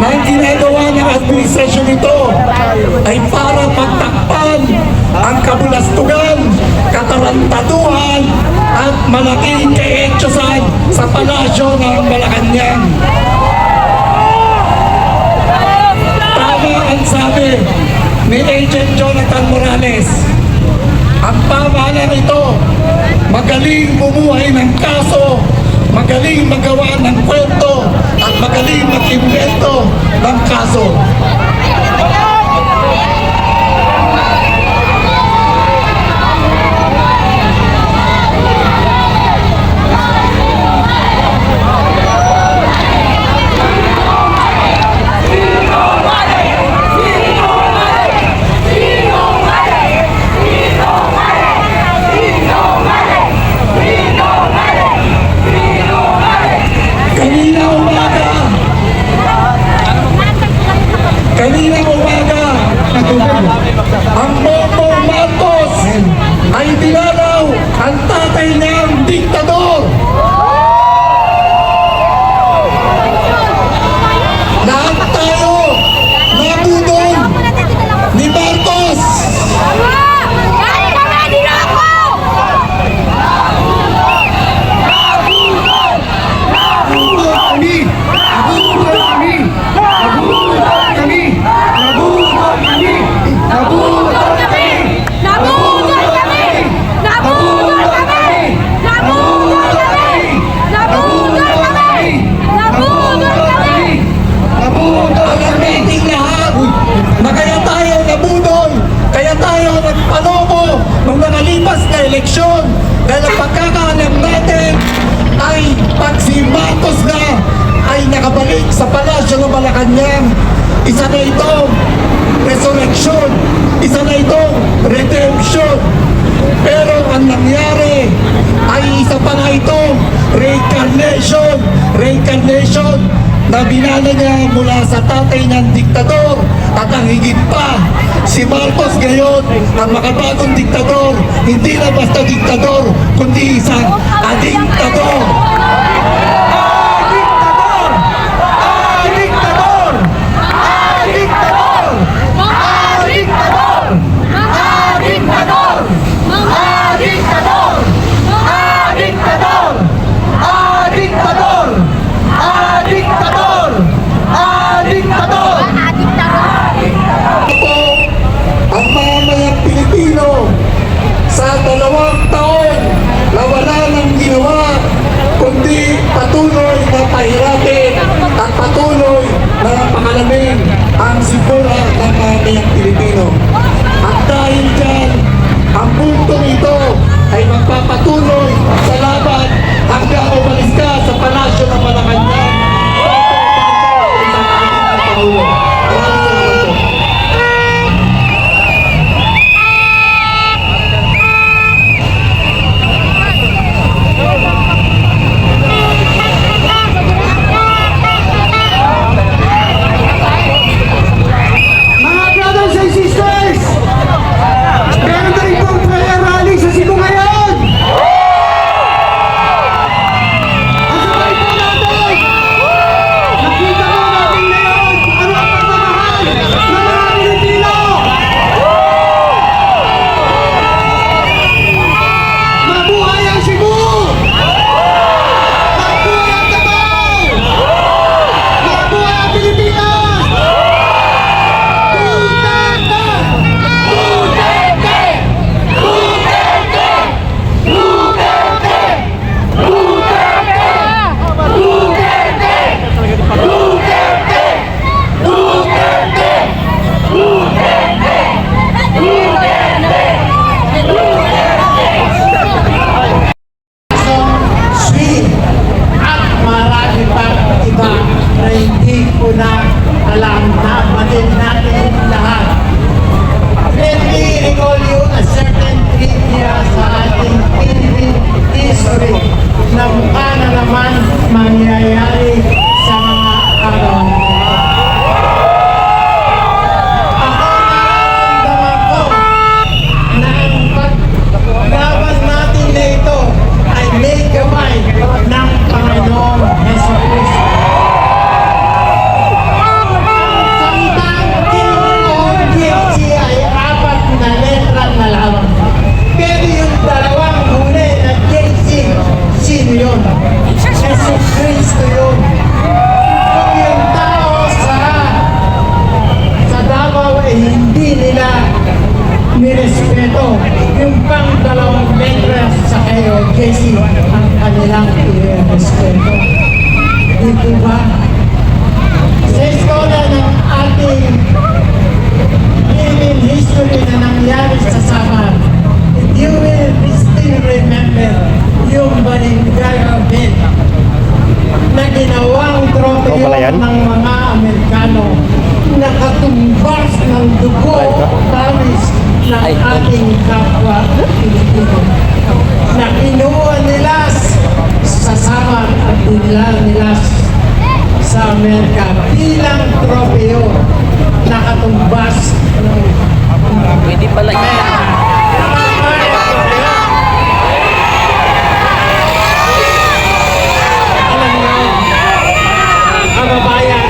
na ang ginagawa ng administrasyon nito ay para pagtakpan ang kabulastugan, katarantaduhan at malaking kaetyosan sa palasyo ng Malacanang. Tama ang sabi ni Agent Jonathan Morales, ang pamahalaan ito magaling bumuhay ng kaso, magaling magawa ng kwento at magaling mag-invento ng kaso. Kaninang umaga, ang Bongbong Marcos ay dinalaw ang tatay niyang diktador. Lahat tayo nabudol ni Marcos. Eleksyon dahil ang pagkakaalam natin ay pag si Marcos na ay nakabalik sa palasyo ng Malacanang, isa na itong resurrection, isa na itong redemption. Pero ang nangyari ay isa pa na itong reincarnation na binala niya mula sa tatay ng diktador. At ang higit pa, si Marcos ngayon ang makabagong diktador, hindi na basta diktador, kundi isang adiktador. Adiktador! Adiktador! Adiktador! Adiktador! Adiktador! Adiktador! Adiktador! Adiktador! Adiktador! Adiktador! Ang mamayang Pilipino sa 2 taon na wala nang ginawa kundi patuloy na pahirapin at patuloy na pakalamin ang sikmura ng mamayang Pilipino. At dahil dyan, ang puntong ito ay magpapatuloy sa laban hanggang umalis ka sa palasyo ng Malacanang. Diba? Sa eskola ng ating living history na nangyari sa Samar, you will still remember yung Balingara Bed na ginawang tropeo ng mga Amerikano na katumbas ng dugo tamis ng ating kapwa Pilipino na kinuha nila sa Samar at nila sa Amerika bilang tropeo na katumbas ng Pwede pala yan. kababayan,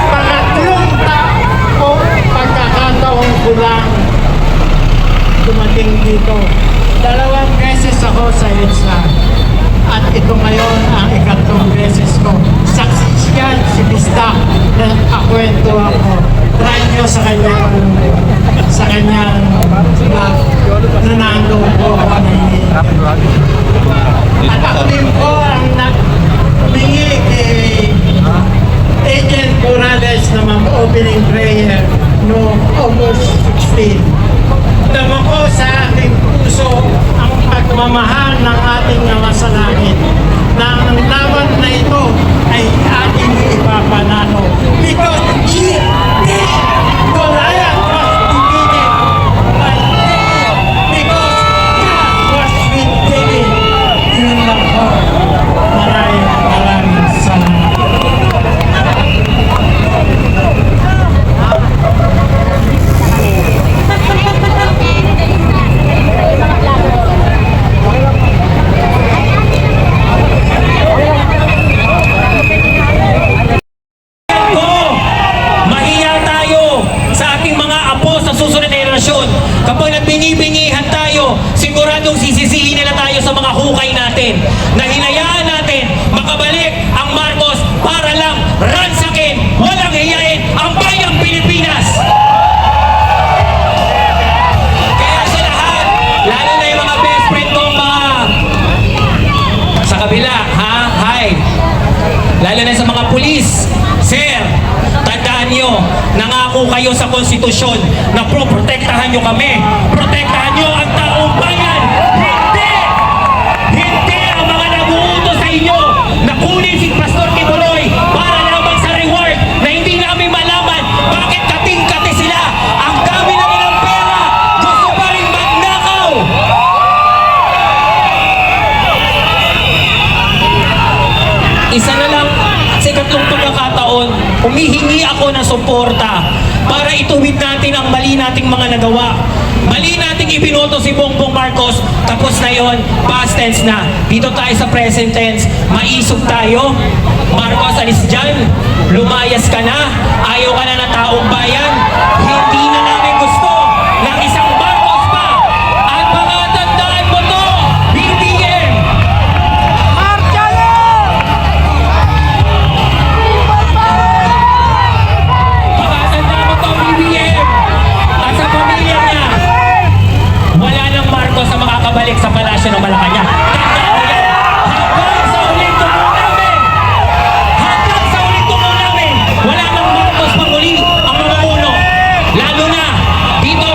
pangatlong taong pagkakataon ko lang dumating dito. 2 beses ako sa EDSA at ito ngayon ang ikatlong beses ko. Saksi yan si Bista na akwento ako. Try nyo sa kanyang vlog na nandun po ako na at ako din po ang humingi kay Agent Morales na mag-opening prayer noong August 16. Dama ko sa aking puso ang pagmamahal ng ating Ama sa langit na ang laban na ito ay ating ipapanalo. Because Goliath was defeated by David because God was with David. Yun lang po. Maraming salamat. Kapag nagbingi-bingihan tayo, siguradong sisisihin nila tayo sa mga hukay natin na hinayaan natin makabalik ang Marcos para lang ransakin, walang hiyain ang bayang Pilipinas. Kaya sa lahat, lalo na yung mga best friend kong mga sa kabila, ha? Hi! Lalo na sa mga pulis, sir, tandaan nyo, nangako kayo sa konstitusyon na protektahan nyo kami. Protektahan nyo ang taong bayan. Hindi! Hindi ang mga naguutos sa inyo na kunin si Pastor Kibuloy para lamang sa reward na hindi namin malaman bakit kating-kati sila. Ang dami na nilang pera. Gusto pa rin magnakaw. Isa na lang sa ikatlong pagkakataon, humihingi ako ng suporta para ituwid natin ang mali nating mga nagawa. Mali nating ibinoto si Bongbong Marcos, tapos na yon, past tense na. Dito tayo sa present tense, maisog tayo. Marcos, alis dyan. Lumayas ka na. Ayaw ka na ng taong bayan. Hindi na namin gusto ng isang Marcos pa. At pakatandaan mo to, BBM! Pakatandaan mo to, BBM! At sa pamilya niya, wala nang Marcos na makakabalik sa palasyo ng Malacanang. Tandaan mo yan! Hanggang sa ulit tumo namin! Hanggang sa ulit tumo namin! Wala nang Marcos pang uli ang mamumuno. Lalo na dito,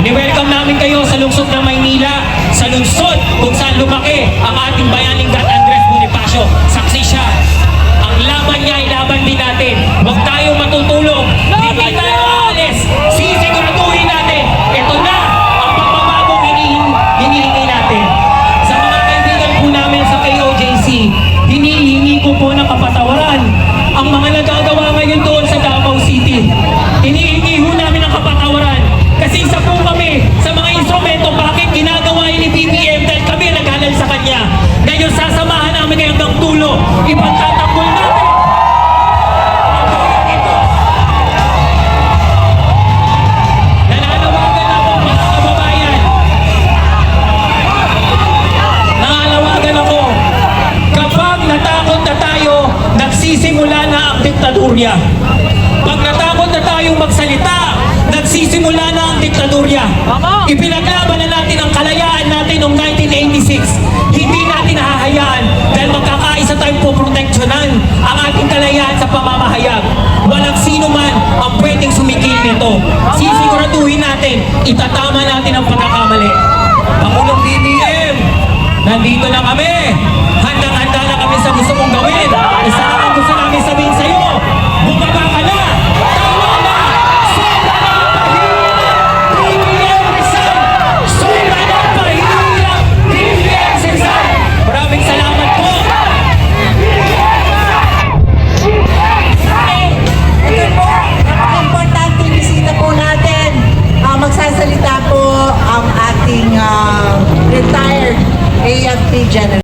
ni-welcome namin kayo sa lungsod ng Maynila, sa lungsod kung saan lumaki ang ating bayaning God Andres Bonifacio. Saksi siya. Ang laban niya ay laban din natin. Huwag tayo matutulog. Hindi tayo aalis. Sisiguraduhin natin. Ito na ang pagbabagong hinihingi natin. Sa mga kaibigan po namin sa KOJC, hinihingi ko po ng kapatawaran ang mga nagagawa ngayon doon sa Davao City. Hinihingi ho namin ng kapatawaran kasi isa po kami sa mga instrumento bakit ginagawa ni BBM dahil kami naghalal sa kanya. Ngayon sasamahan namin kayo hanggang dulo. Ipagtatanggol natin ang bayan ito. Nananawagan ako mga kababayan. Nananawagan ako. Kapag natakot na tayo, nagsisimula na ang diktadurya. Pag natakot na tayong magsalita, nagsisimula na ang diktadurya. Ipinaglaban na natin ang kalayaan natin noong 1986. Hindi natin hahayaan dahil magkakaisa tayong poproteksyonan ang ating kalayaan sa pamamahayag. Walang sino man ang pwedeng sumikil nito. Sisiguraduhin natin, itatama natin ang pagkakamali. Pangulong BBM, nandito na kami. Handang-handa na kami sa gusto mong gawin. Isa lang ang gusto namin sabihin sa'yo. Bumaba ka na! Tama na! Sobra na pahirap! BBM resign! Sobra na pahirap! BBM resign! Maraming salamat po! Ito po, ang importanteng bisita po natin. Magsasalita po ang ating retired AFP General.